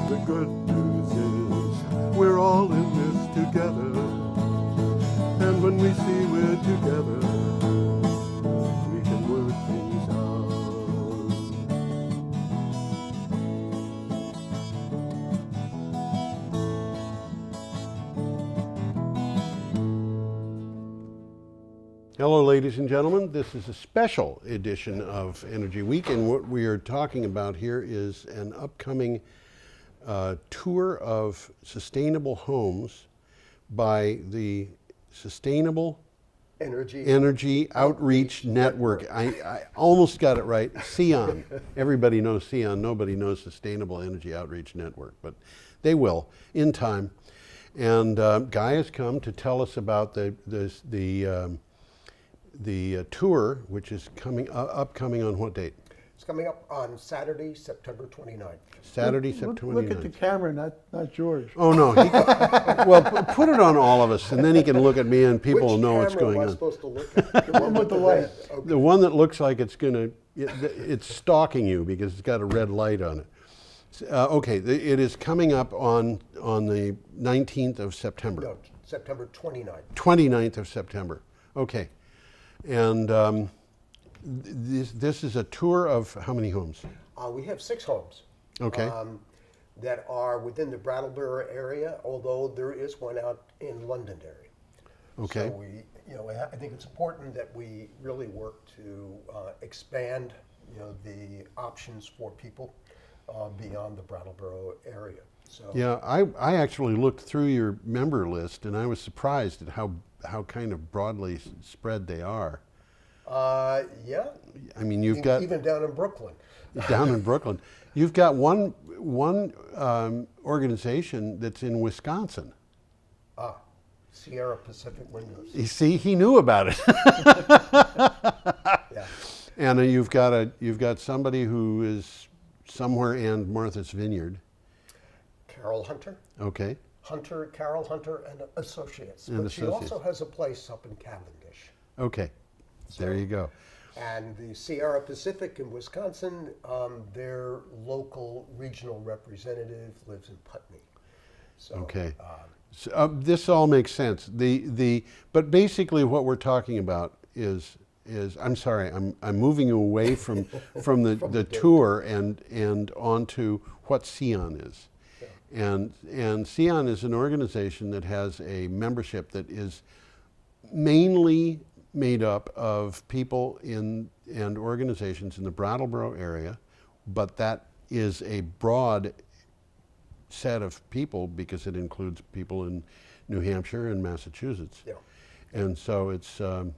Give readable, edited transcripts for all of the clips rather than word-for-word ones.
The good news is we're all in this together. And when we see we're together, we can work things out. Hello, ladies and gentlemen. This is a special edition of Energy Week, and what we are talking about here is an upcoming tour of sustainable homes by the Sustainable Energy Outreach Network. I almost got it right. SEON. Everybody knows SEON. Nobody knows Sustainable Energy Outreach Network, but they will in time. And Guy has come to tell us about the tour, which is upcoming on what date? It's coming up on Saturday, September 29th. Saturday, September 29th. Look at the camera, not George. Oh, no. Well, put it on all of us, and then he can look at me, and people will know what's going on. Which camera am I supposed to look at? The one with the light. Okay. The one that looks like it's it's stalking you because it's got a red light on it. Okay, it is coming up on the 19th of September. No, September 29th. 29th of September. Okay. And this is a tour of how many homes? We have 6 homes. Okay. That are within the Brattleboro area, although there is one out in Londonderry. Okay. So I think it's important that we really work to expand, the options for people beyond the Brattleboro area. So yeah, I actually looked through your member list, and I was surprised at how kind of broadly spread they are. Yeah. I mean, you've got even down in Brooklyn. Down in Brooklyn, you've got one organization that's in Wisconsin. Sierra Pacific Windows. You see, he knew about it. Yeah. And you've got somebody who is somewhere in Martha's Vineyard. Carol Hunter. Okay. Carol Hunter and Associates. And she also has a place up in Cavendish. Okay. There you go. And the Sierra Pacific in Wisconsin, their local regional representative lives in Putney. So, okay. This all makes sense. But basically what we're talking about is I'm sorry, I'm moving away from the tour and onto what SEON is. Yeah. And SEON is an organization that has a membership that is mainly made up of people and organizations in the Brattleboro area, but that is a broad set of people because it includes people in New Hampshire and Massachusetts. Yeah. And so it's a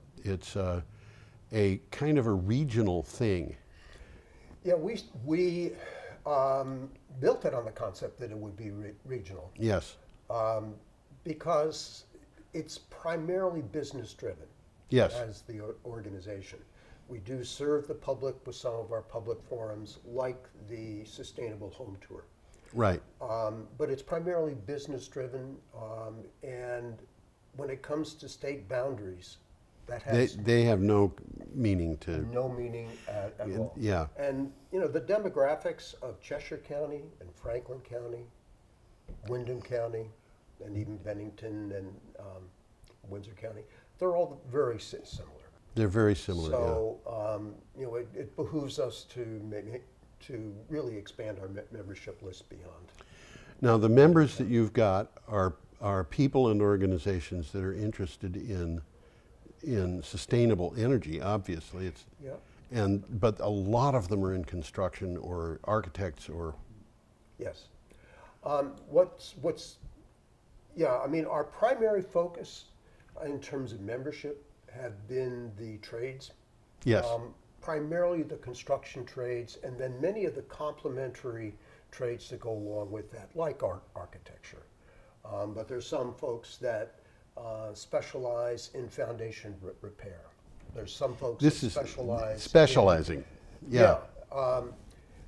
kind of a regional thing. Yeah, we built it on the concept that it would be regional. Yes. Because it's primarily business driven. Yes. As the organization. We do serve the public with some of our public forums, like the Sustainable Home Tour. Right. But it's primarily business driven, and when it comes to state boundaries, that has they have no meaning to no meaning at all. Yeah. And the demographics of Cheshire County and Franklin County, Windham County, and even Bennington and Windsor County, they're all very similar. They're very similar. So it behooves us to really expand our membership list beyond. Now, the members that you've got are people and organizations that are interested in sustainable energy. Obviously, but a lot of them are in construction or architects or. Yes. Our primary focus in terms of membership have been the trades. Yes. Primarily the construction trades, and then many of the complementary trades that go along with that, like architecture. But there's some folks that specialize in foundation repair. There's some folks that specialize specializing.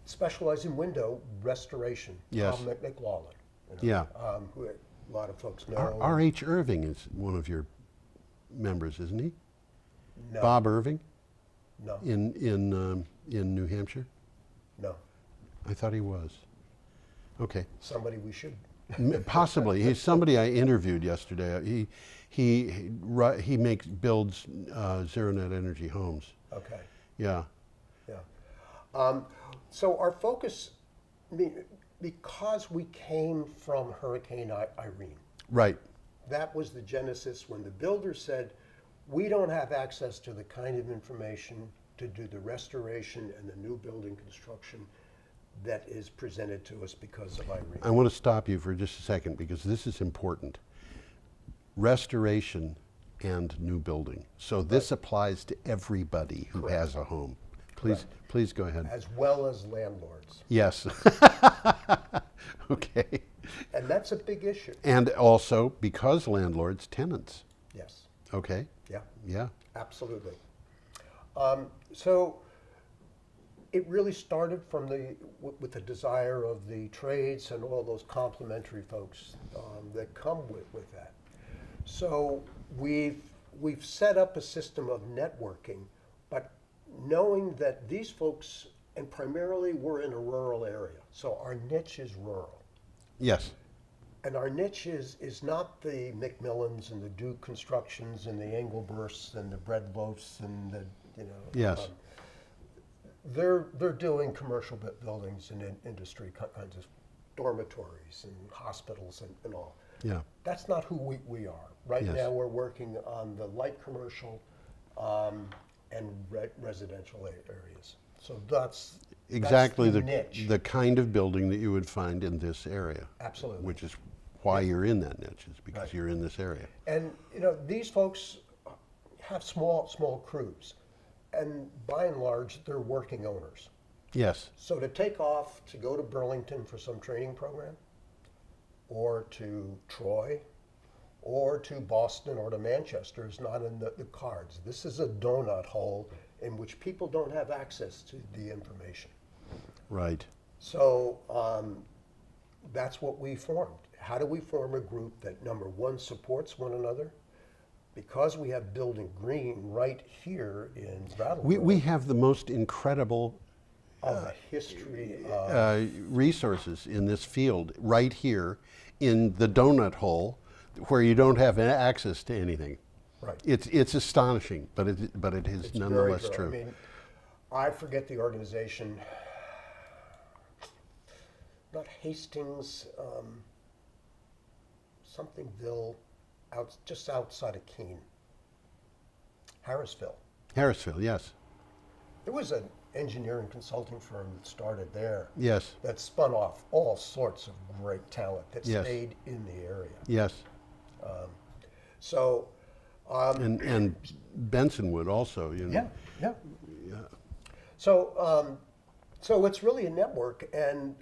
Specialize in window restoration. Yes. Tom McLaughlin. Who a lot of folks know. R.H. Irving is one of your members, isn't he? No. Bob Irving? No. In New Hampshire? No. I thought he was. Okay. Somebody we should. Possibly. He's somebody I interviewed yesterday. He builds zero net energy homes. Okay. Yeah. Yeah. So our focus, because we came from Hurricane Irene, Right. that was the genesis when the builder said, we don't have access to the kind of information to do the restoration and the new building construction that is presented to us because of Irene. I want to stop you for just a second because this is important. Restoration and new building. So this applies to everybody who Correct. has a home. Correct. Please go ahead. As well as landlords. Yes. Okay. And that's a big issue. And also because landlords, tenants. Yes. Okay. Yeah. Yeah. Absolutely. So it really started from with the desire of the trades and all those complementary folks that come with that. So we've set up a system of networking, but knowing that these folks, and primarily we're in a rural area, so our niche is rural. Yes. And our niche is not the McMillans and the Duke Constructions and the Engelbursts and the Bread Loafs and the, Yes. They're doing commercial buildings and industry kinds of dormitories and hospitals and all. Yeah. That's not who we are. Right Yes. now we're working on the light commercial and residential areas. So that's Exactly the the niche. the kind of building that you would find in this area. Absolutely. Which is why you're in that niche, is because Right. you're in this area. And these folks have small crews, and by and large, they're working owners. Yes. So to take off to go to Burlington for some training program, or to Troy, or to Boston or to Manchester is not in the cards. This is a donut hole in which people don't have access to the information. Right. So that's what we formed. How do we form a group that, number one, supports one another? Because we have Building Green right here in Brattleboro. We have the most incredible of a history of resources in this field right here in the donut hole where you don't have access to anything. right. It's astonishing, but it is It's nonetheless very true. I mean, I forget the organization. Not Hastings, somethingville, just outside of Keene. Harrisville. Harrisville, yes. There was an engineering consulting firm that started there. Yes. That spun off all sorts of great talent that Yes. stayed in the area. Yes. So, And Benson would also, yeah. Yeah. So, so it's really a network, and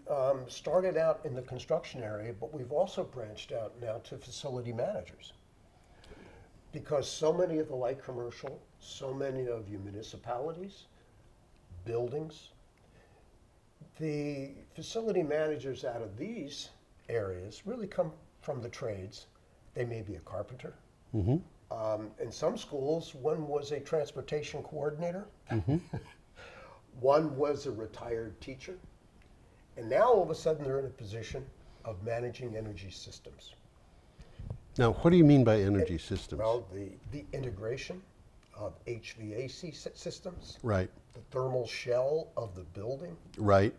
started out in the construction area, but we've also branched out now to facility managers. Because so many of the light commercial, so many of your municipalities, buildings, the facility managers out of these areas really come from the trades. They may be a carpenter. In some schools, one was a transportation coordinator. One was a retired teacher. And now all of a sudden they're in a position of managing energy systems. Now, what do you mean by energy systems? Well, the integration of HVAC systems, Right. the thermal shell of the building, Right.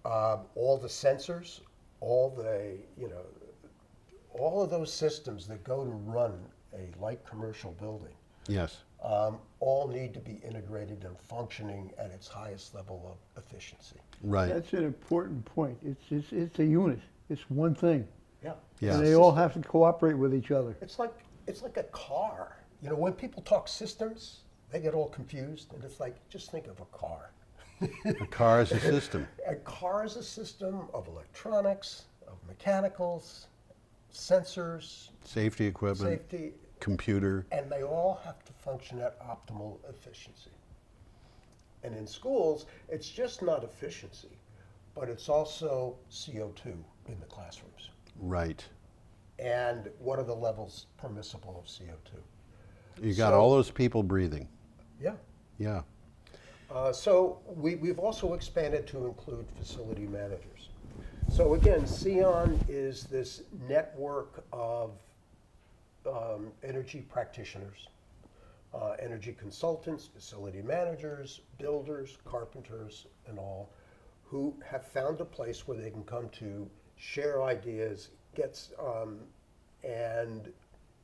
all the sensors, all of those systems that go to run a light commercial building, Yes. all need to be integrated and functioning at its highest level of efficiency. Right. That's an important point. It's a unit. It's one thing. Yeah. Yeah. And they all have to cooperate with each other. It's like a car. When people talk systems, they get all confused, and it's like, just think of a car. A car is a system. A car is a system of electronics, of mechanicals, sensors, Safety equipment, safety, computer. and they all have to function at optimal efficiency. And in schools, it's just not efficiency, but it's also CO2 in the classrooms. Right. And what are the levels permissible of CO2? You got So- all those people breathing. Yeah. Yeah. So we've also expanded to include facility managers. So again, Sion is this network of energy practitioners, energy consultants, facility managers, builders, carpenters, and all, who have found a place where they can come to share ideas, and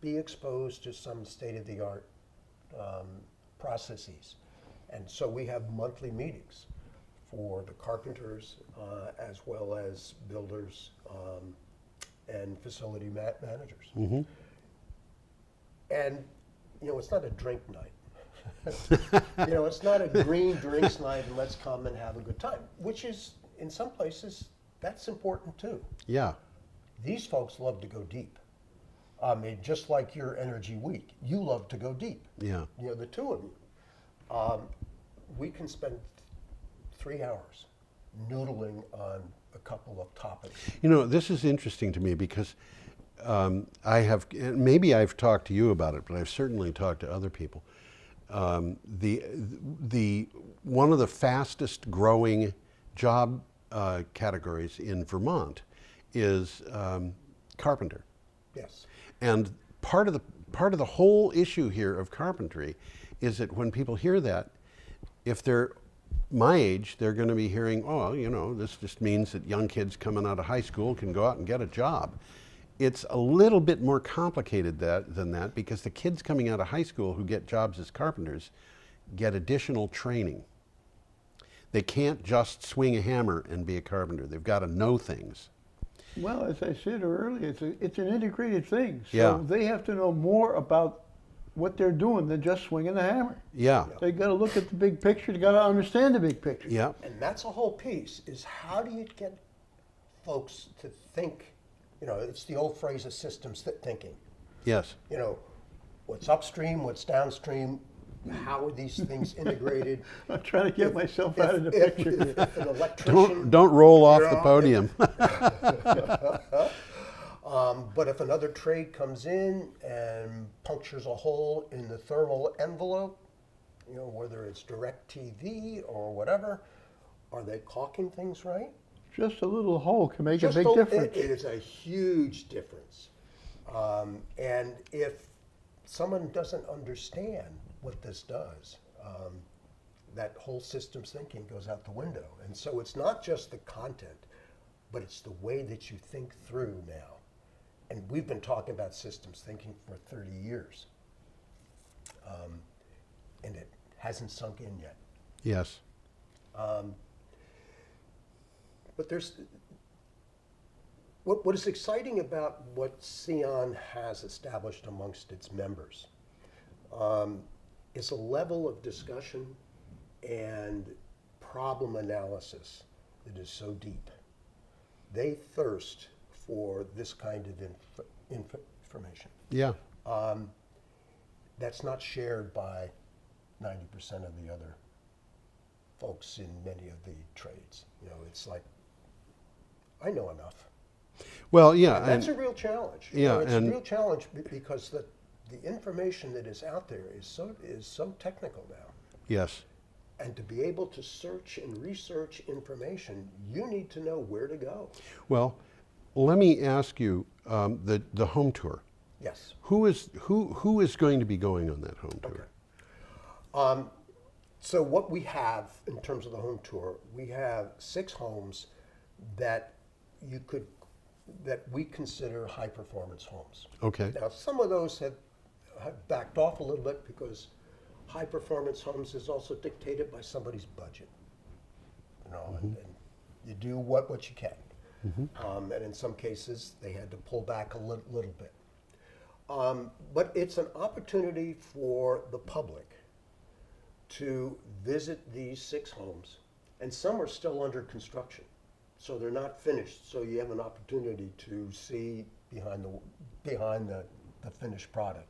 be exposed to some state-of-the-art processes. And so we have monthly meetings for the carpenters as well as builders and facility managers. Mm-hmm. And, it's not a drink night. It's not a green drinks night and let's come and have a good time, which is, in some places, that's important too. Yeah. These folks love to go deep. I mean, just like your Energy Week, you love to go deep. Yeah. The two of you. We can spend 3 hours noodling on a couple of topics. This is interesting to me because maybe I've talked to you about it, but I've certainly talked to other people. The one of the fastest growing job categories in Vermont is carpenter. Yes. And part of the whole issue here of carpentry is that when people hear that, if they're my age, they're going to be hearing, this just means that young kids coming out of high school can go out and get a job. It's a little bit more complicated than that because the kids coming out of high school who get jobs as carpenters get additional training. They can't just swing a hammer and be a carpenter. They've got to know things. Well, as I said earlier, it's an integrated thing. So Yeah. they have to know more about what they're doing than just swinging the hammer. Yeah. They got to look at the big picture. They got to understand the big picture. Yeah. And that's a whole piece, is how do you get folks to think, it's the old phrase of systems thinking. Yes. What's upstream, what's downstream, how are these things integrated? I'm trying to get myself out of the picture. If an electrician, Don't roll off the podium. but if another trade comes in and punctures a hole in the thermal envelope, whether it's direct TV or whatever, are they caulking things right? Just a little hole can make a big It difference. is a huge difference. And if someone doesn't understand what this does, that whole systems thinking goes out the window. And so it's not just the content, but it's the way that you think through now. And we've been talking about systems thinking for 30 years. And it hasn't sunk in yet. Yes. But there's, what is exciting about what Sion has established amongst its members is a level of discussion and problem analysis that is so deep. They thirst for this kind of information. Yeah. That's not shared by 90% of the other folks in many of the trades. It's like, I know enough. Well, yeah. And that's a real challenge. Yeah, It's and- a real challenge because the information that is out there is so technical now. Yes. And to be able to search and research information, you need to know where to go. Well, let me ask you, the home tour. Yes. Who is going to be going on that home tour? Okay. So what we have in terms of the home tour, we have 6 homes that we consider high performance homes. Okay. Now, some of those have backed off a little bit because high performance homes is also dictated by somebody's budget. And you do what you can. And in some cases, they had to pull back a little bit. But it's an opportunity for the public to visit these 6 homes, and some are still under construction. So they're not finished, so you have an opportunity to see behind the finished product.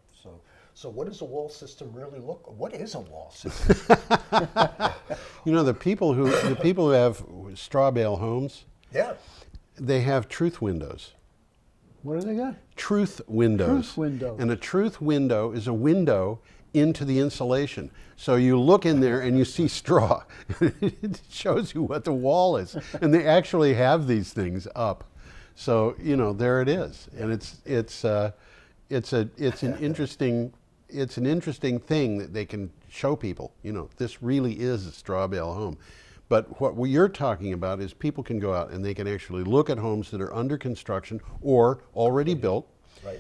So what does a wall system really look like? What is a wall system? The people who have straw bale homes, Yeah. they have truth windows. What do they got? Truth windows. Truth windows. And a truth window is a window into the insulation. So you look in there and you see straw. It shows you what the wall is. And they actually have these things up. So, you know, there it is. And it's an interesting thing that they can show people. You know, this really is a straw bale home. But what you're talking about is people can go out and they can actually look at homes that are under construction or already built, Right.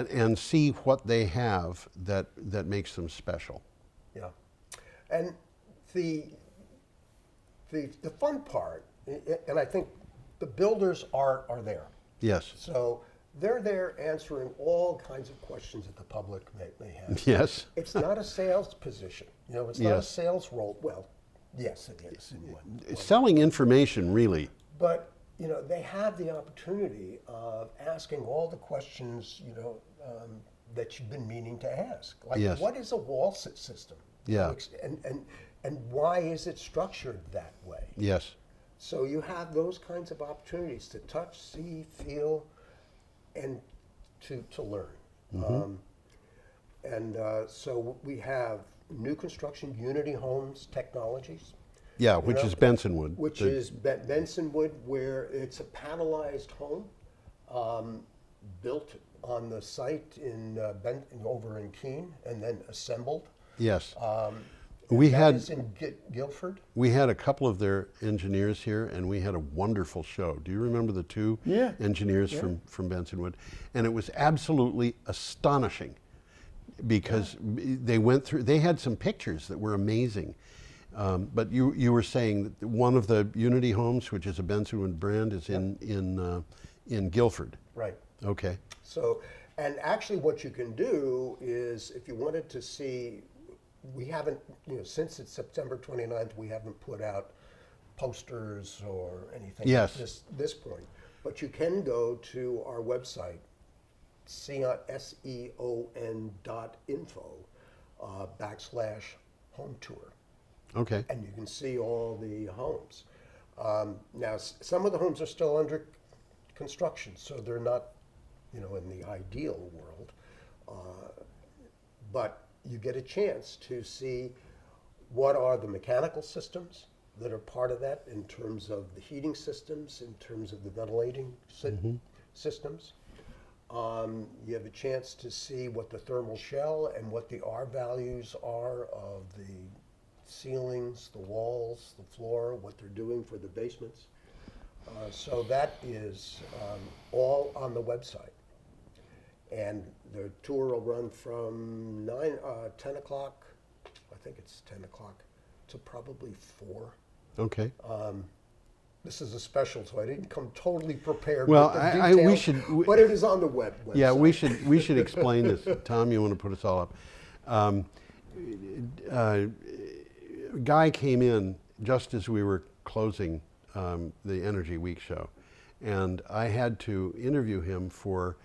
and see what they have that makes them special. Yeah. And the fun part, and I think the builders are there. Yes. So they're there answering all kinds of questions that the public may have. Yes. It's not a sales position. You know, it's not a Yes. sales role. Well, yes, it is in one. Selling information, really. But, you know, they have the opportunity of asking all the questions, you know, that you've been meaning to ask. Like, Yes. what is a wall system? Yeah. And why is it structured that way? Yes. So you have those kinds of opportunities to touch, see, feel, and to learn. So we have new construction Unity Homes Technologies. Yeah, You which know, is Bensonwood. Which The- is Bensonwood, where it's a panelized home built on the site over in Keene and then assembled. Yes. We We had is in Guilford. we had a couple of their engineers here, and we had a wonderful show. Do you remember the two Yeah. engineers from Bensonwood? And it was absolutely astonishing because they went through. They had some pictures that were amazing. But you were saying that one of the Unity homes, which is a Bensonwood brand, is in Guilford. Right. Okay. So, and actually what you can do is, if you wanted to see, we haven't, you know, since it's September 29th, we haven't put out posters or anything Yes. at this point. But you can go to our website, seon.info/home tour. Okay. And you can see all the homes. Now, some of the homes are still under construction, so they're not, you know, in the ideal world. But you get a chance to see what are the mechanical systems that are part of that in terms of the heating systems, in terms of the ventilating systems. You have a chance to see what the thermal shell and what the R values are of the ceilings, the walls, the floor, what they're doing for the basements. So that is all on the website. And the tour will run from 10 o'clock, I think it's 10 o'clock, to probably 4. Okay. This is a special, so I didn't come totally prepared Well, with the we details, should- but it is on the website. Yeah, we should explain this. Tom, you want to put us all up? Guy came in just as we were closing the Energy Week show, and I had to interview him for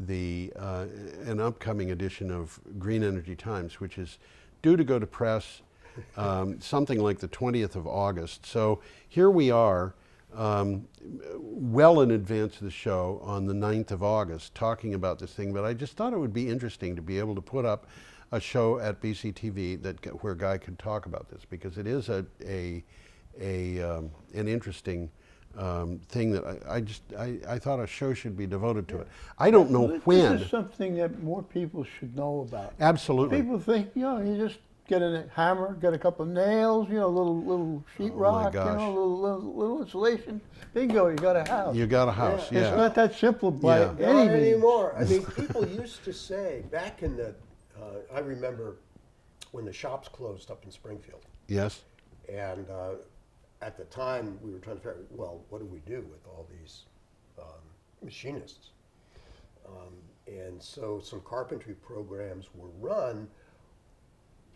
an upcoming edition of Green Energy Times, which is due to go to press something like the 20th of August. So here we are, well in advance of the show on the 9th of August, talking about this thing. But I just thought it would be interesting to be able to put up a show at BCTV where Guy could talk about this, because it is an interesting thing that I thought a show should be devoted to it. I don't know when. This is something that more people should know about. Absolutely. People think, you know, you just get a hammer, get a couple of nails, you know, a little sheetrock, you gosh. know, little insulation. Bingo, you got a house. You got a house, Yeah. yeah. It's not that simple by Yeah. any Not means. anymore. I mean, people used to say back in the, I remember when the shops closed up in Springfield. Yes. And at the time, we were trying to figure out, well, what do we do with all these machinists? And so some carpentry programs were run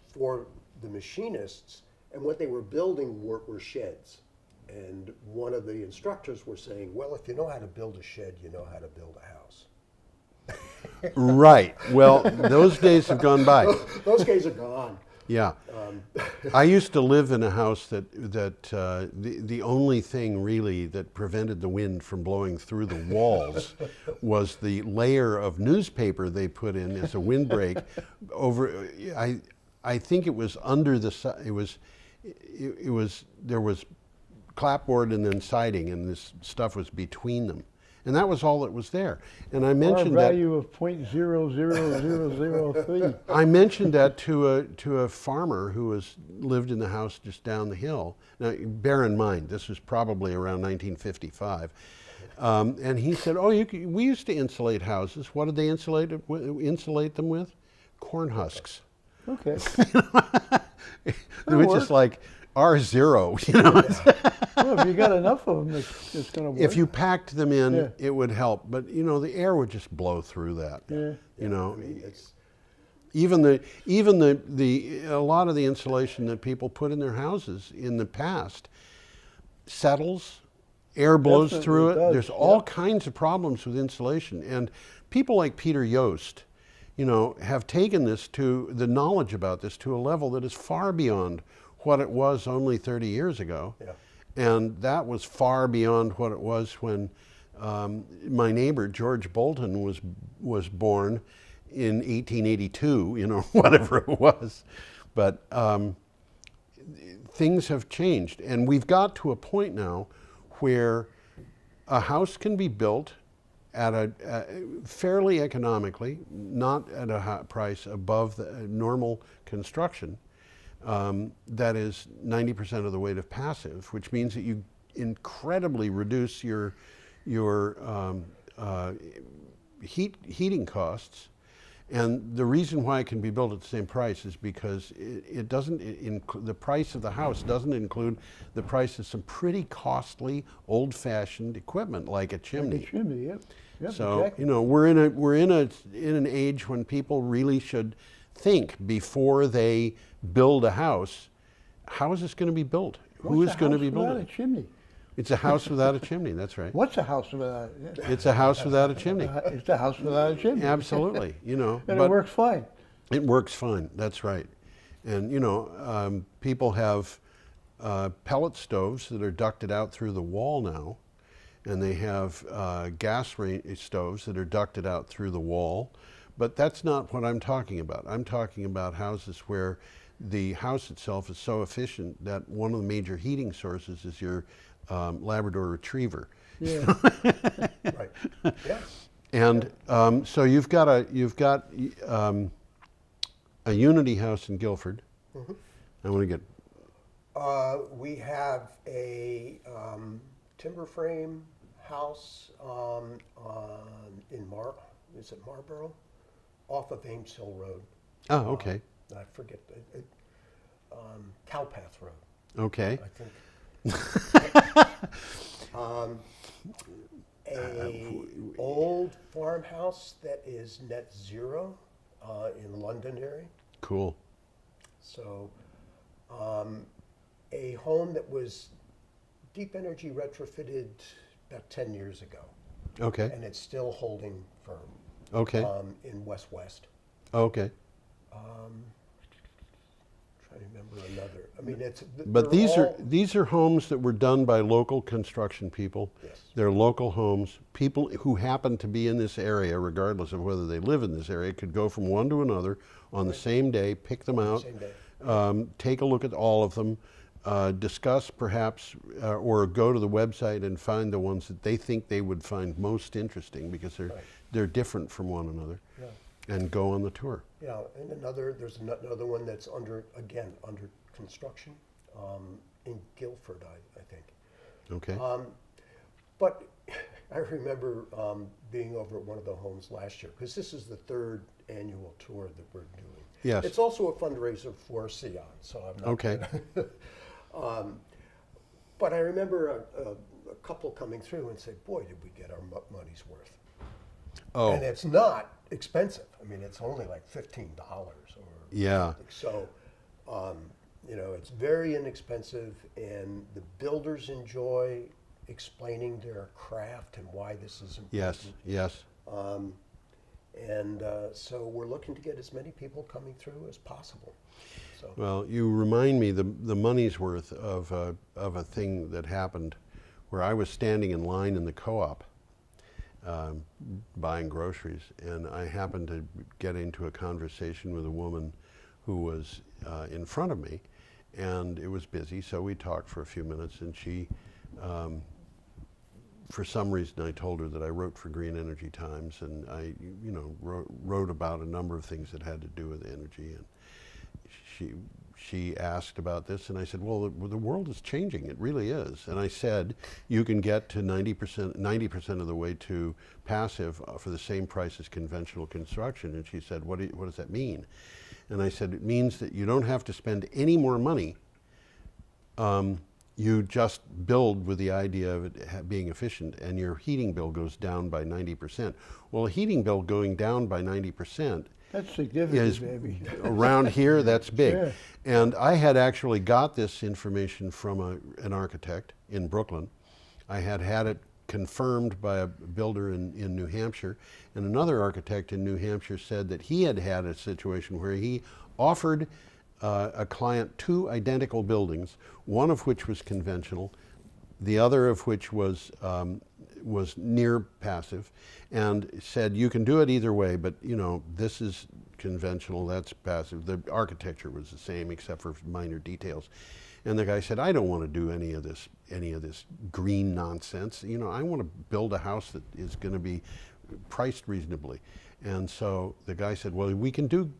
for the machinists, and what they were building were sheds. And one of the instructors were saying, well, if you know how to build a shed, you know how to build a house. Right. Well, those days have gone by. Those days are gone. Yeah. I used to live in a house that the only thing really that prevented the wind from blowing through the walls was the layer of newspaper they put in as a windbreak over. I think it was under the there was clapboard and then siding, and this stuff was between them, and that was all that was there. And I mentioned that. value of 0.00003. I mentioned that to a farmer who lived in the house just down the hill. Now, bear in mind, this was probably around 1955, and he said, "Oh, we used to insulate houses. What did they insulate them with? Corn husks." Okay. Which is like R0, you know. Well, if you got enough of them, it's going to work. If you packed them in, Yeah. it would help. But you know, the air would just blow through that. Yeah. You know, I mean, it's, even a lot of the insulation that people put in their houses in the past settles, air blows Definitely through it. does, There's all yeah. kinds of problems with insulation, and people like Peter Yost, you know, have taken the knowledge about this to a level that is far beyond what it was only 30 years ago. yeah. And that was far beyond what it was when my neighbor George Bolton was born in 1882, you know, whatever it was. But things have changed, and we've got to a point now where a house can be built at fairly economically, not at a high price above the normal construction, that is 90% of the weight of passive, which means that you incredibly reduce your heating costs. And the reason why it can be built at the same price is because it doesn't the price of the house doesn't include the price of some pretty costly old-fashioned equipment like a chimney. Like a chimney, yep. Yep, So exactly. you know, we're in an age when people really should think before they build a house. How is this going to be built? Who is going to be building What's a house without a chimney? It's a house without a chimney. That's right. What's a house without? Yeah. It's a house without a chimney. It's a house without a chimney. Absolutely. You know, And but it works fine. it works fine. That's right. And you know, people have pellet stoves that are ducted out through the wall now, and they have stoves that are ducted out through the wall. But that's not what I'm talking about. I'm talking about houses where the house itself is so efficient that one of the major heating sources is your Labrador Retriever. Yeah. Right. Yeah. And so you've got a Unity house in Guilford. Mhm. I want to get We have a timber frame house is it Marlborough? Off of Ames Hill Road. oh okay I forget, Cowpath Road, okay I think. A old farmhouse that is net zero in London area. cool So, a home that was deep energy retrofitted about 10 years ago, okay and it's still holding firm okay in West. okay. Trying to remember another. I mean, But they're these are homes that were done by local construction people. Yes. They're local homes. People who happen to be in this area, regardless of whether they live in this area, could go from one to another on the same day, pick them out, same day. take a look at all of them, discuss perhaps, or go to the website and find the ones that they think they would find most interesting because they're different from one another, Yeah. and go on the tour. Yeah, and there's another one that's under construction in Guilford, I think. Okay. But I remember being over at one of the homes last year, because this is the third annual tour that we're doing. Yes. It's also a fundraiser for Sion, so I'm not. Okay. But I remember a couple coming through and said, "Boy, did we get our money's worth." Oh. And it's not expensive. I mean, it's only like $15 or Yeah. something. So, it's very inexpensive, and the builders enjoy explaining their craft and why this is important. Yes. Yes. So we're looking to get as many people coming through as possible. So, Well, you remind me the money's worth of a thing that happened where I was standing in line in the co-op buying groceries, and I happened to get into a conversation with a woman who was in front of me, and it was busy, so we talked for a few minutes, and she, for some reason, I told her that I wrote for Green Energy Times, and I, wrote about a number of things that had to do with energy, and she asked about this, and I said, well, the world is changing. It really is. And I said, you can get to 90% of the way to passive for the same price as conventional construction. And she said, what does that mean? And I said, it means that you don't have to spend any more money. You just build with the idea of it being efficient, and your heating bill goes down by 90%. Well, a heating bill going down by 90% That's significant, is baby. around here, that's big. Yeah. And I had actually got this information from an architect in Brooklyn. I had it confirmed by a builder in New Hampshire, and another architect in New Hampshire said that he had a situation where he offered a client 2 identical buildings, one of which was conventional, the other of which was near passive, and said you can do it either way, but this is conventional, that's passive. The architecture was the same except for minor details. And the guy said, I don't want to do any of this green nonsense. I want to build a house that is going to be priced reasonably. And so the guy said, well, we can do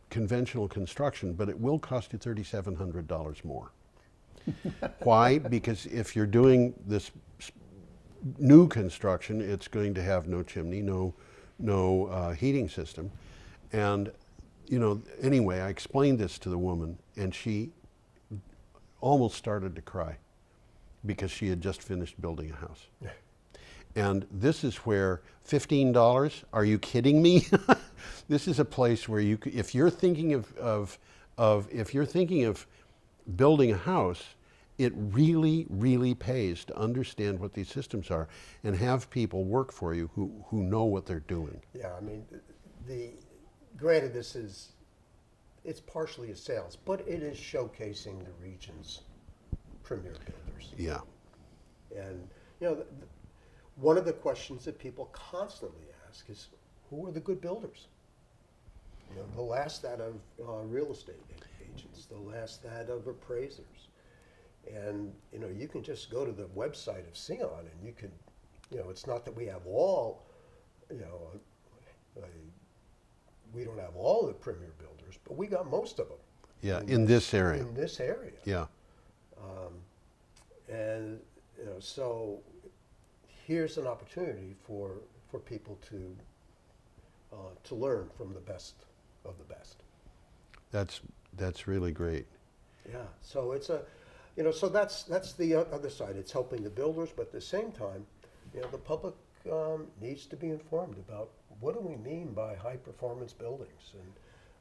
conventional construction, but it will cost you $3,700 more. Why? Because if you're doing this new construction, it's going to have no chimney, no heating system. And anyway, I explained this to the woman, and she almost started to cry because she had just finished building a house. And this is where $15, are you kidding me? This is a place where if you're thinking of building a house, it really, really pays to understand what these systems are and have people work for you who know what they're doing. Yeah, I mean, granted, it's partially a sales, but it is showcasing the region's premier builders. Yeah. And, one of the questions that people constantly ask is, who are the good builders? The last that of real estate agents, the last that of appraisers. And, you can just go to the website of Sion and you can, it's not that we have all, we don't have all the premier builders, but we got most of them. Yeah, in this area. In this area. Yeah. And, so here's an opportunity for people to learn from the best of the best. That's really great. Yeah, so it's so that's the other side. It's helping the builders, but at the same time, the public needs to be informed about what do we mean by high performance buildings,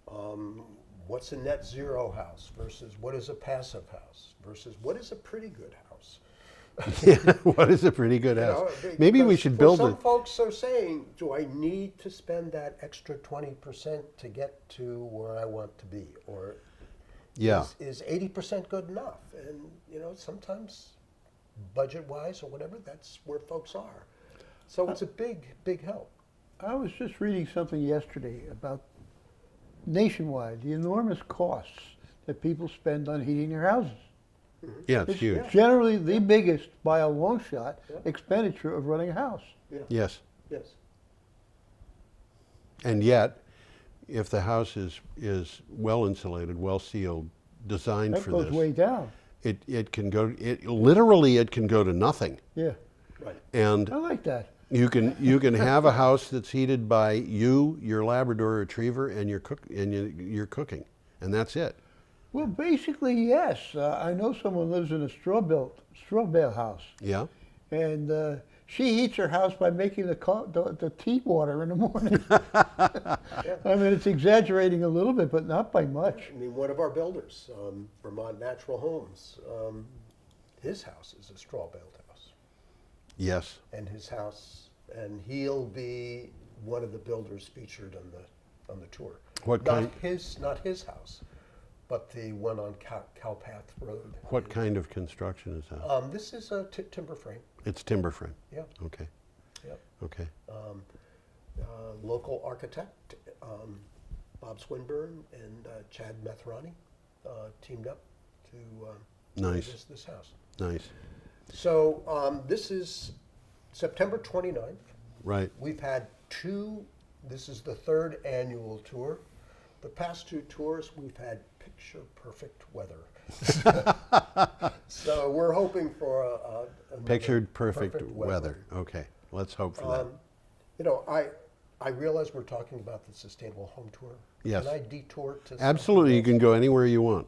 and what's a net zero house versus what is a passive house versus what is a pretty good house. Yeah, what is a pretty good house? Maybe we should build some it. folks are saying, do I need to spend that extra 20% to get to where I want to be? Or Yeah. is 80% good enough? And, sometimes budget-wise or whatever, that's where folks are. So it's a big, big help. I was just reading something yesterday about nationwide, the enormous costs that people spend on heating their houses. Yeah, it's huge. Generally the biggest, by a long shot, expenditure of running a house. Yeah. Yes. Yes. And yet, if the house is well insulated, well sealed, designed That for goes this, way down. it can go. Literally it can go to nothing. Yeah, Right. And I like that. you can have a house that's heated by you, your Labrador Retriever, and your cooking, and that's it. Well, basically, yes. I know someone lives in a straw bale house, Yeah. and she heats her house by making the tea water in the morning. I mean, it's exaggerating a little bit, but not by much. I mean, one of our builders, Vermont Natural Homes, his house is a straw baled house. Yes. And his house, and he'll be one of the builders featured on the tour. What kind? Not his house, but the one on Cowpath Road. What kind of construction is that? This is a timber frame. It's timber frame. Yeah. Okay. Yep. Okay. Local architect, Bob Swinburne and Chad Mathrani teamed up to Nice. this house. Nice. So this is September 29th. Right. We've had this is the third annual tour. The past two tours, we've had picture perfect weather. So we're hoping for a Pictured perfect weather. Okay. Let's hope for that. You know, I realize we're talking about the Sustainable Home Tour. Yes. Can I detour to Absolutely. You can go anywhere you want.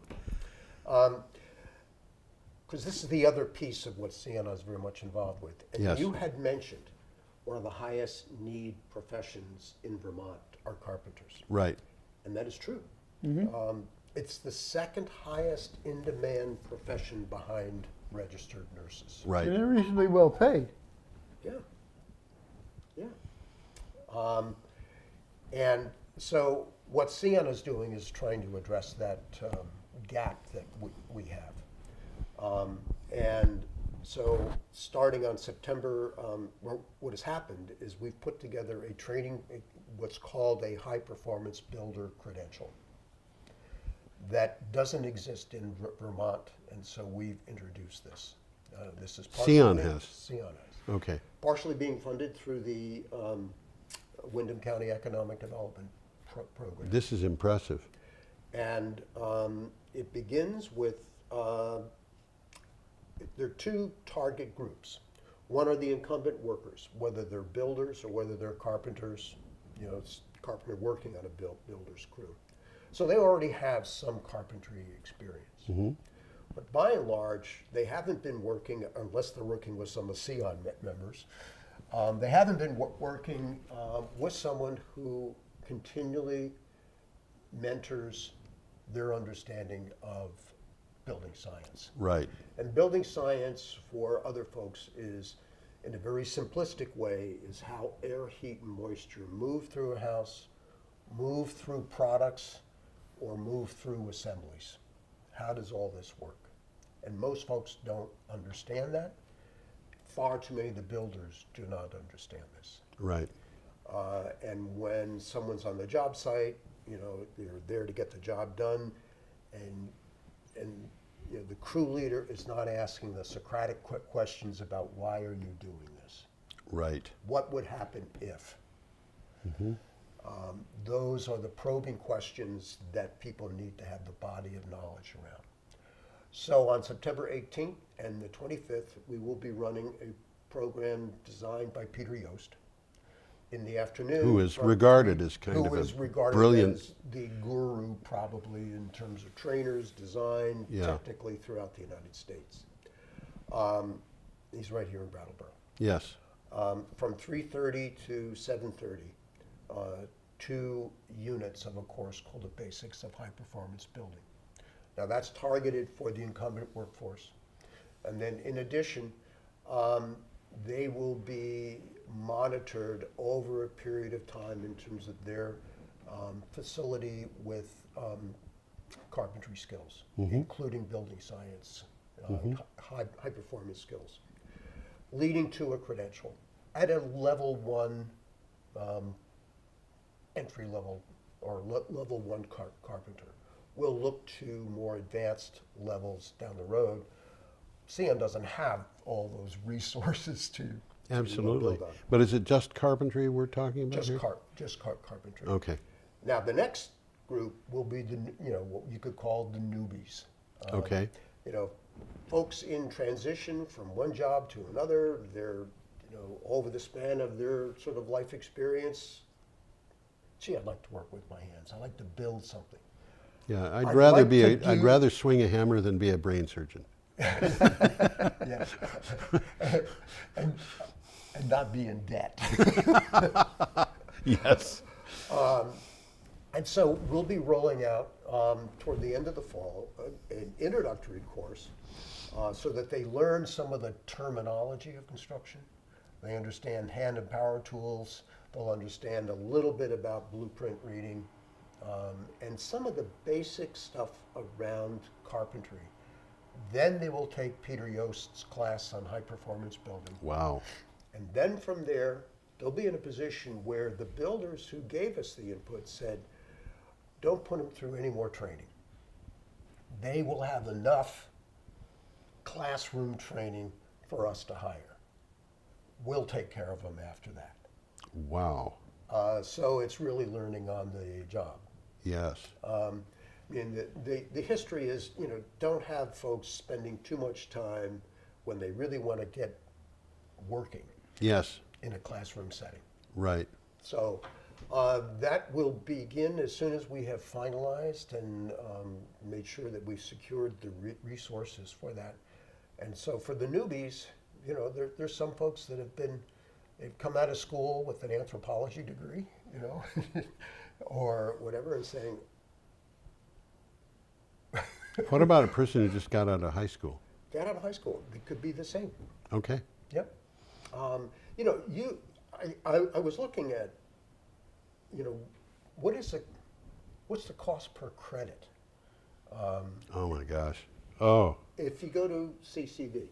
because this is the other piece of what Sienna is very much involved with. And Yes. you had mentioned one of the highest need professions in Vermont are carpenters. Right. And that is true. It's the second highest in demand profession behind registered nurses. Right. And they're reasonably well paid. Yeah. Yeah. And so what Sienna's doing is trying to address that gap that we have. And so starting on September, what has happened is we've put together a training, what's called a high performance builder credential that doesn't exist in Vermont, and so we've introduced this. This is Sion has. Sion has. Okay. Partially being funded through the Windham County Economic Development Program. This is impressive. And it begins with, there are two target groups. One are the incumbent workers, whether they're builders or whether they're carpenters, you know, it's carpenter working on a builder's crew. So they already have some carpentry experience. But by and large, they haven't been working, unless they're working with some of Sion members, they haven't been working with someone who continually mentors their understanding of building science. Right. And building science for other folks is, in a very simplistic way, is how air, heat, and moisture move through a house, move through products, or move through assemblies. How does all this work? And most folks don't understand that. Far too many of the builders do not understand this. Right. And when someone's on the job site, you know, they're there to get the job done, and you know, the crew leader is not asking the Socratic questions about why are you doing this? Right. What would happen if? Those are the probing questions that people need to have the body of knowledge around. So on September 18th and the 25th, we will be running a program designed by Peter Yost in the afternoon. Who is regarded as kind who of is a regarded brilliant. as the guru, probably, in terms of trainers, design, Yeah. technically throughout the United States. He's right here in Brattleboro. Yes. From 3:30 to 7:30, 2 units of a course called the Basics of High Performance Building. Now that's targeted for the incumbent workforce. And then in addition, they will be monitored over a period of time in terms of their facility with carpentry skills, including building science, high performance skills, leading to a credential at a level 1 entry level or level 1 carpenter. We'll look to more advanced levels down the road. Sion doesn't have all those resources to Absolutely. build on. But is it just carpentry we're talking about Just here? carpentry. Okay. Now the next group will be what you could call the newbies. Okay. You know, folks in transition from one job to another. They're over the span of their sort of life experience. Gee, I'd like to work with my hands. I like to build something. Yeah, I'd I'd rather like be to I'd do- rather swing a hammer than be a brain surgeon. Yeah. and not be in debt. Yes. And so we'll be rolling out toward the end of the fall an introductory course so that they learn some of the terminology of construction. They understand hand and power tools. They'll understand a little bit about blueprint reading and some of the basic stuff around carpentry. Then they will take Peter Yost's class on high performance building. Wow. And then from there, they'll be in a position where the builders who gave us the input said, don't put them through any more training. They will have enough classroom training for us to hire. We'll take care of them after that. Wow. So it's really learning on the job. Yes. I mean, the history is, don't have folks spending too much time when they really want to get working Yes. in a classroom setting. Right. So that will begin as soon as we have finalized and made sure that we've secured the resources for that. And so for the newbies, there's some folks that they've come out of school with an anthropology degree, or whatever, and saying, What about a person who just got out of high school? got out of high school. It could be the same. Okay. Yep. I was looking at, what's the cost per credit? Oh my gosh. Oh. If you go to CCV.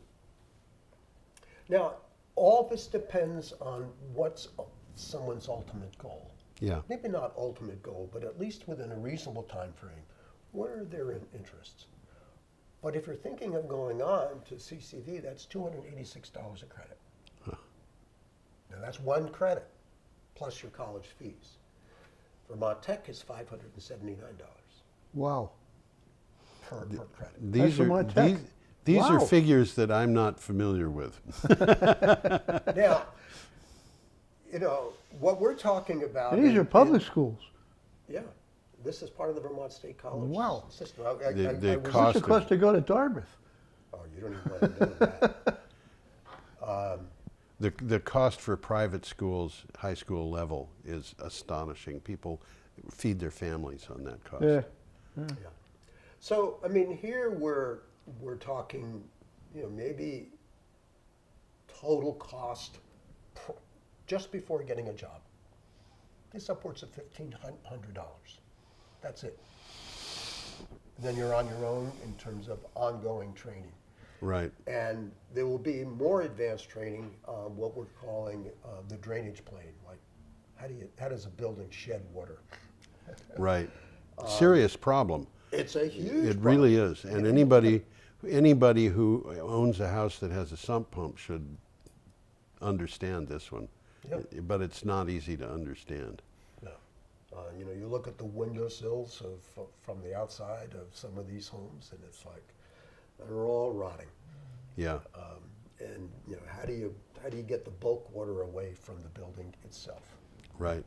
Now, all this depends on what's someone's ultimate goal. Yeah. Maybe not ultimate goal, but at least within a reasonable time frame. What are their interests? But if you're thinking of going on to CCV, that's $286 a credit. Huh. Now that's one credit plus your college fees. Vermont Tech is $579 Wow. per credit. These are Vermont Tech. these are Wow. figures that I'm not familiar with. Now, what we're talking about. These are public schools. Yeah, this is part of the Vermont State College Wow. system. The What's cost it cost to go to Dartmouth? Oh, you don't even want to know that. The cost for private schools, high school level, is astonishing. People feed their families on that cost. Yeah. Yeah. So, I mean, here we're talking, maybe total cost just before getting a job. It's upwards of $1,500. That's it. And then you're on your own in terms of ongoing training. Right. And there will be more advanced training, what we're calling the drainage plane. Like, how does a building shed water? Right. Serious problem. It's a huge It really is. And anybody who owns a house that has a sump pump should understand this one. Yep. But it's not easy to understand. No. You look at the windowsills from the outside of some of these homes, and it's like they're all rotting. Yeah. And how do you get the bulk water away from the building itself? Right.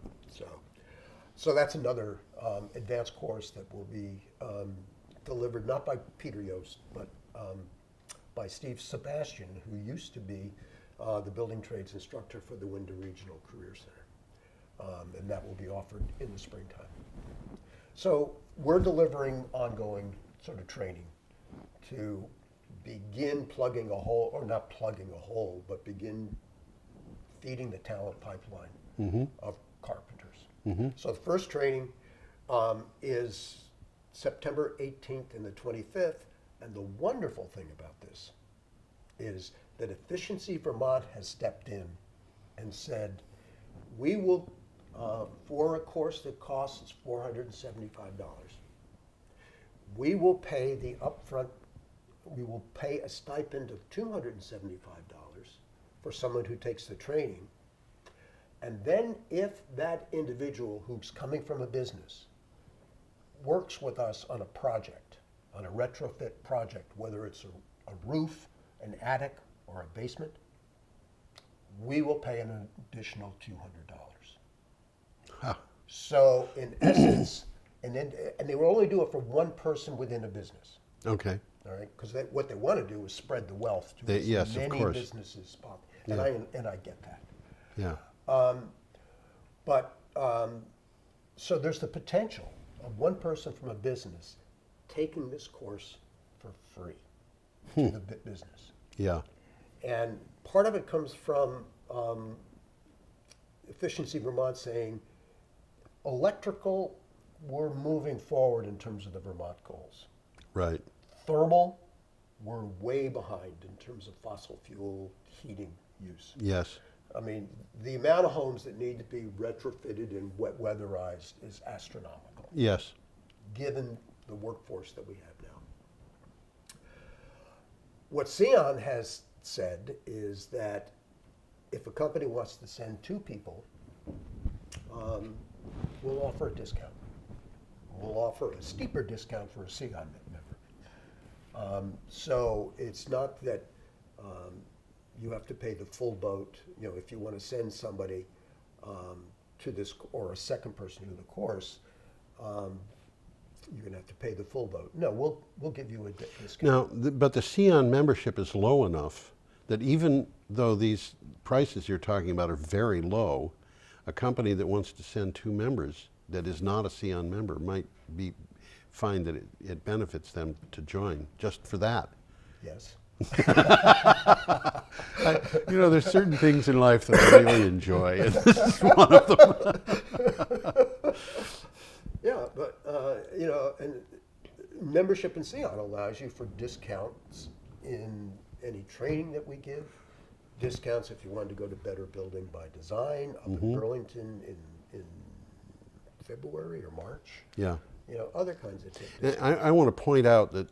So that's another advanced course that will be delivered not by Peter Yost, but by Steve Sebastian, who used to be the building trades instructor for the Winder Regional Career Center. And that will be offered in the springtime. So we're delivering ongoing sort of training to begin plugging a hole, or not plugging a hole, but begin feeding the talent pipeline of carpenters. So the first training is September 18th and the 25th. And the wonderful thing about this is that Efficiency Vermont has stepped in and said, we will, for a course that costs $475, we will pay the upfront, we will pay a stipend of $275 for someone who takes the training. And then if that individual who's coming from a business works with us on a project, on a retrofit project, whether it's a roof, an attic, or a basement, we will pay an additional $200. Huh. So in essence, and they will only do it for one person within a business. Okay. All right, because what they want to do is spread the wealth to as yes, of many course. businesses as possible. Yeah. And I get that. Yeah. So there's the potential of one person from a business taking this course for free to the business. Yeah. And part of it comes from Efficiency Vermont saying, electrical, we're moving forward in terms of the Vermont goals. Right. Thermal, we're way behind in terms of fossil fuel heating use. Yes. I mean, the amount of homes that need to be retrofitted and weatherized is astronomical. Yes. given the workforce that we have now. What Cion has said is that if a company wants to send 2 people, we'll offer a discount. We'll offer a steeper discount for a Cion member. So it's not that you have to pay the full boat. You know, if you want to send somebody to this, or a second person to the course, you're going to have to pay the full boat. No, we'll give you a discount. Now, but the Cion membership is low enough that even though these prices you're talking about are very low, a company that wants to send 2 members that is not a Cion member might find that it benefits them to join just for that. Yes. There's certain things in life that I really enjoy, and this is one of them. Yeah, but and membership in Cion allows you for discounts in any training that we give, discounts if you wanted to go to Better Building by Design up in Burlington in February or March. Yeah. Other kinds of tips. And I want to point out that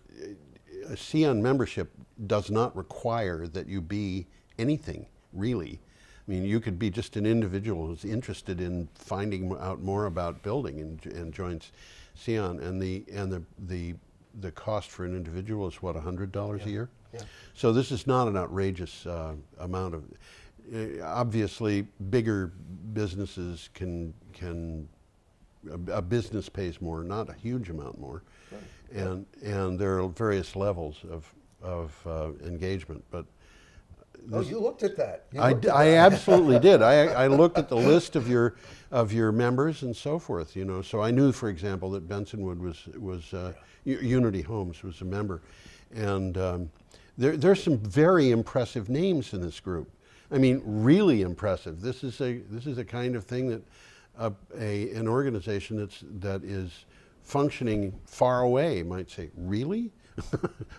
a Cion membership does not require that you be anything, really. I mean, you could be just an individual who's interested in finding out more about building and joins Cion. And the cost for an individual is what, $100 a year? Yeah. So this is not an outrageous amount of. Obviously, bigger businesses can. A business pays more, not a huge amount more, right. And there are various levels of engagement. But you looked at that. I absolutely did. I looked at the list of your members and so forth. So I knew, for example, that Bensonwood was Unity Homes was a member, and there's some very impressive names in this group. I mean, really impressive. This is a kind of thing that. An organization that is functioning far away might say, really?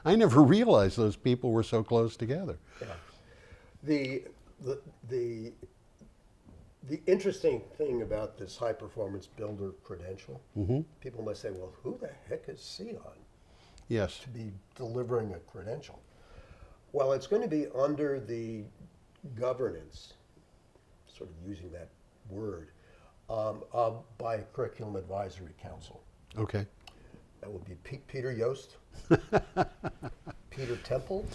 I never realized those people were so close together. Yeah. The interesting thing about this high performance builder credential, people must say, well, who the heck is Cion? Yes. To be delivering a credential. Well, it's going to be under the governance, sort of using that word, by a Curriculum Advisory Council. Okay. That would be Peter Yost, Peter Temple,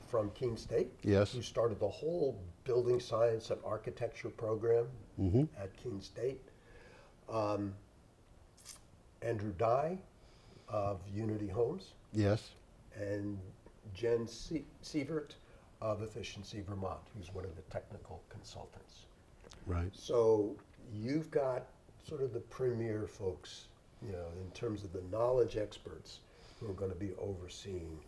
from Keene State, yes, who started the whole building science and architecture program at Keene State. Andrew Dye of Unity Homes. Yes. And Jen Sievert of Efficiency Vermont, who's one of the technical consultants. Right. So you've got sort of the premier folks, in terms of the knowledge experts who are going to be overseeing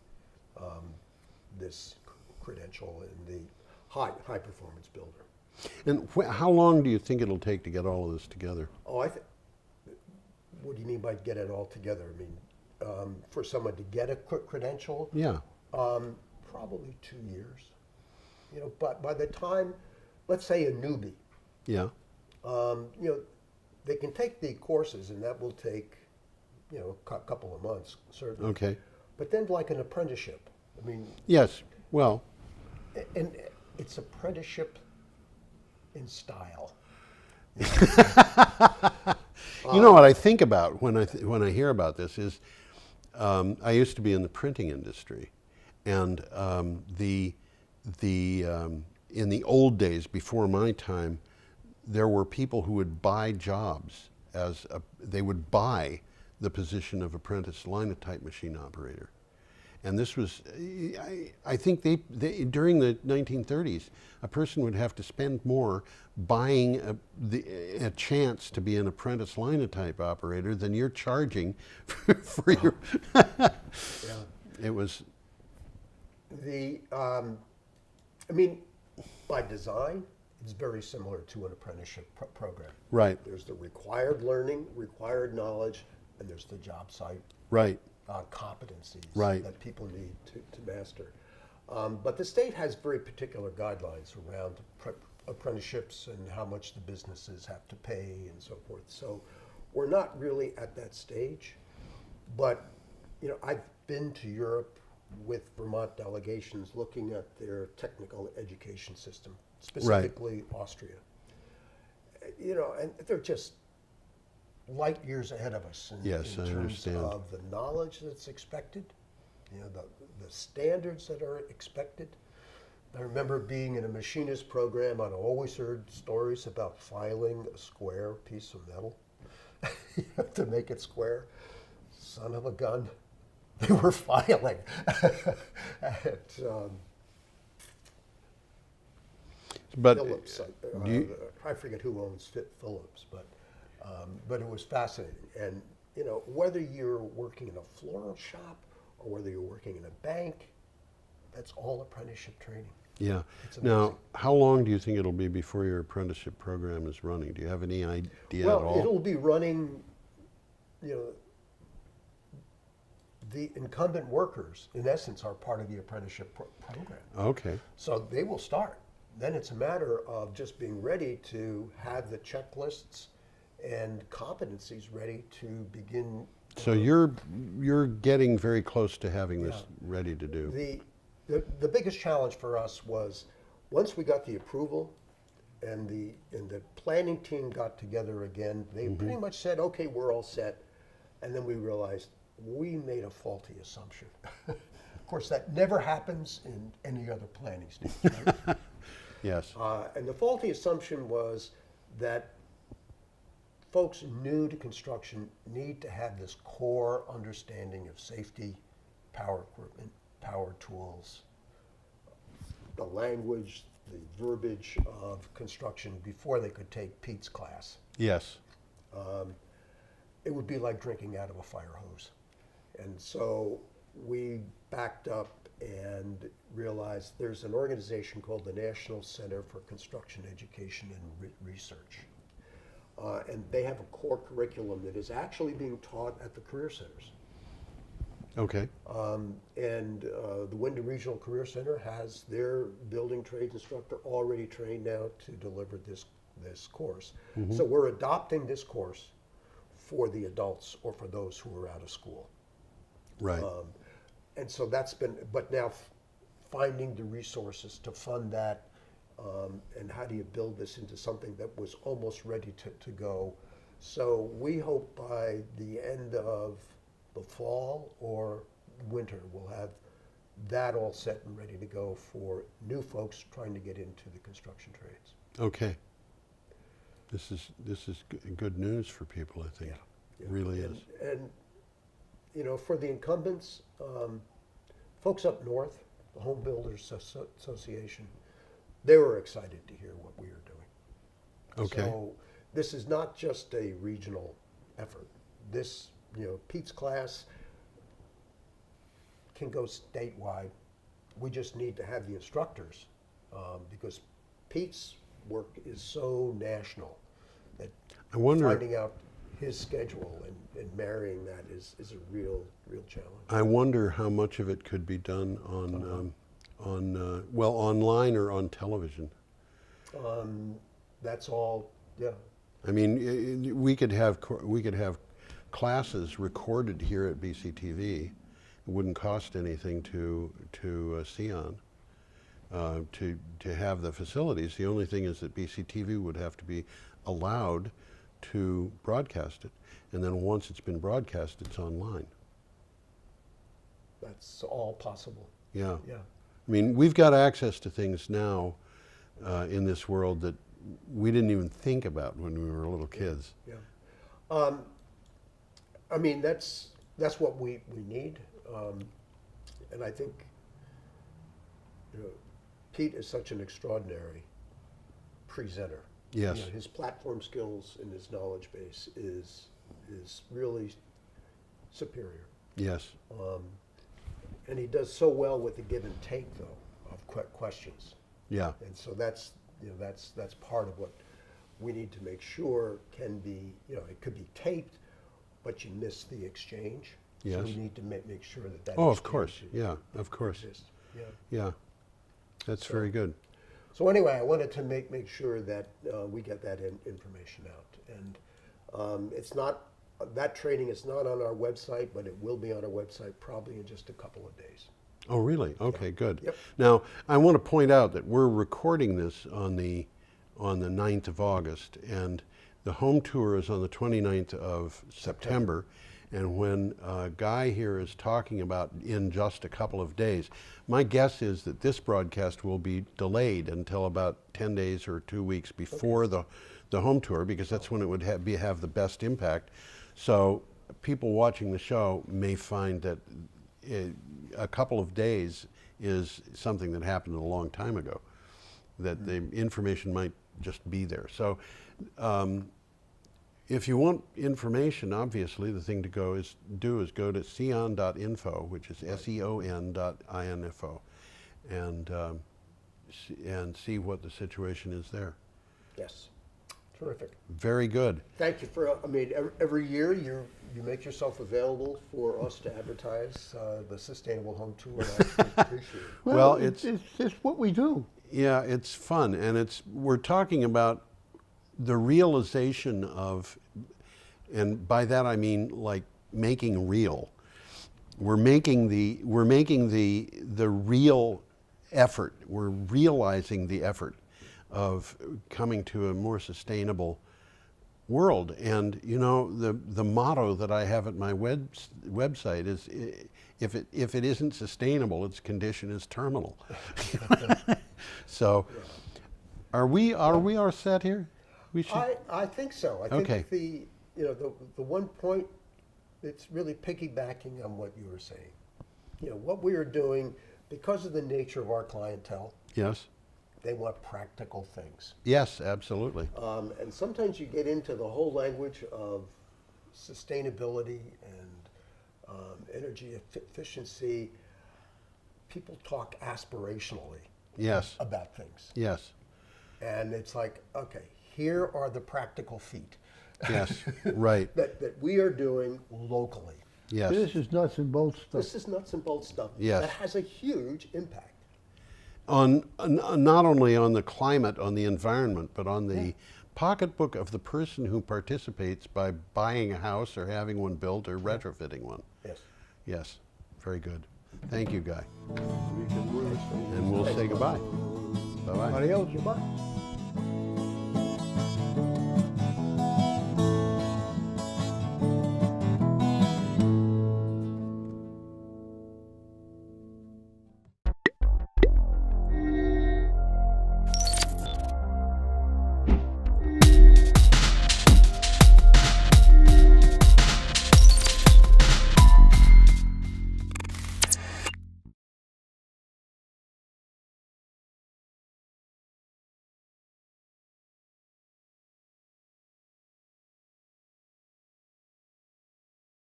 this credential in the high performance builder. And how long do you think it'll take to get all of this together? Oh, what do you mean by get it all together? I mean, for someone to get a credential, probably 2 years. But by the time, let's say a newbie, they can take the courses, and that will take, a couple of months, certainly. Okay. But then, like an apprenticeship, I mean. Yes. Well. And it's apprenticeship in style. What I think about when I hear about this is, I used to be in the printing industry, and in the old days, before my time, there were people who would buy jobs they would buy the position of apprentice linotype machine operator. And this was, I think they during the 1930s, a person would have to spend more buying a chance to be an apprentice linotype operator than you're charging for your. It was. I mean, by design, it's very similar to an apprenticeship program. Right. There's the required learning, required knowledge, and there's the job site. Right. Competencies that people need to master. But the state has very particular guidelines around apprenticeships and how much the businesses have to pay and so forth. So We're not really at that stage, but I've been to Europe with Vermont delegations looking at their technical education system, specifically Austria. And they're just light years ahead of us in Yes, I terms understand. of the knowledge that's expected, the standards that are expected. I remember being in a machinist program, and I always heard stories about filing a square piece of metal to make it square. Son of a gun, they were filing. But Phillips, do you, I forget who owns Phillips, but it was fascinating. And whether you're working in a floral shop or whether you're working in a bank, that's all apprenticeship training. yeah. It's amazing. Now, how long do you think it'll be before your apprenticeship program is running? Do you have any idea at all? Well, it'll be running. The incumbent workers, in essence, are part of the apprenticeship program. Okay. So they will start. Then it's a matter of just being ready to have the checklists and competencies ready to begin. So you're getting very close to having this Yeah. ready to do. The biggest challenge for us was once we got the approval and the planning team got together again, they pretty much said, okay, we're all set. And then we realized we made a faulty assumption. Of course, that never happens in any other planning stage, right? Yes. And the faulty assumption was that folks new to construction need to have this core understanding of safety, power equipment, power tools, the language, the verbiage of construction before they could take Pete's class. Yes. It would be like drinking out of a fire hose. And so we backed up and realized there's an organization called the National Center for Construction Education and Research. And they have a core curriculum that is actually being taught at the career centers. Okay. The Wyndham Regional Career Center has their building trades instructor already trained now to deliver this course. So we're adopting this course for the adults or for those who are out of school. Right. And so that's been, but now finding the resources to fund that, and how do you build this into something that was almost ready to go. So we hope by the end of the fall or winter, we'll have that all set and ready to go for new folks trying to get into the construction trades. Okay. This is good news for people, I think. Yeah. It really is. And for the incumbents, folks up north, the Home Builders Association, they were excited to hear what we were doing. Okay. So this is not just a regional effort. This, Pete's class can go statewide. We just need to have the instructors, because Pete's work is so national that I wonder. finding out his schedule and marrying that is a real challenge. I wonder how much of it could be done online or on television. That's all, yeah. I mean, we could have classes recorded here at BCTV. It wouldn't cost anything to see on. To have the facilities. The only thing is that BCTV would have to be allowed to broadcast it, and then once it's been broadcast, it's online. That's all possible. Yeah. Yeah. I mean, we've got access to things now in this world that we didn't even think about when we were little kids. Yeah. I mean, that's what we need, and I think Pete is such an extraordinary presenter. Yes. His platform skills and his knowledge base is really superior. Yes. And he does so well with the give and take, though, of questions. Yeah. And so that's part of what we need to make sure can be, it could be taped, but you miss the exchange. Yes. So we need to make sure that Oh, of exchange course. Yeah, of course. exists. Yeah. Yeah. That's very good. So anyway, I wanted to make sure that we get that information out. And It's not, that training is not on our website, but it will be on our website probably in just a couple of days. Oh, really? Okay, good. Yep. Now, I want to point out that we're recording this on the 9th of August, and the home tour is on the 29th of September. And when Guy here is talking about in just a couple of days, my guess is that this broadcast will be delayed until about 10 days or 2 weeks before the home tour, because that's when it would have the best impact. So people watching the show may find that a couple of days is something that happened a long time ago, that the information might just be there. So if you want information, obviously the thing to go is go to seon.info, which is seon.info, and see what the situation is there. Yes, terrific. Very good. Thank you for, I mean, every year you make yourself available for us to advertise the Sustainable Home Tour, and I appreciate it. Well, it's what we do. Yeah, it's fun, and we're talking about the realization of, and by that I mean like making real. We're making the real effort. We're realizing the effort of coming to a more sustainable world. And you know, the motto that I have at my website is, if it isn't sustainable, its condition is terminal. So, are we all set here? We should. I think so. I think the one point, it's really piggybacking on what you were saying. You know, what we are doing, because of the nature of our clientele, Yes. they want practical things. Yes, absolutely. And sometimes you get into the whole language of sustainability and energy efficiency. People talk aspirationally Yes. about things. Yes. And it's like, okay, here are the practical feat. Yes. Right. that we are doing locally. Yes. This is nuts and bolts stuff. This is nuts and bolts stuff Yes. that has a huge impact. On not only on the climate, on the environment, but on the pocketbook of the person who participates by buying a house or having one built or retrofitting one. Yes. Yes. Very good. Thank you, Guy. We can move. And we'll say goodbye. Bye-bye. Adios. Goodbye.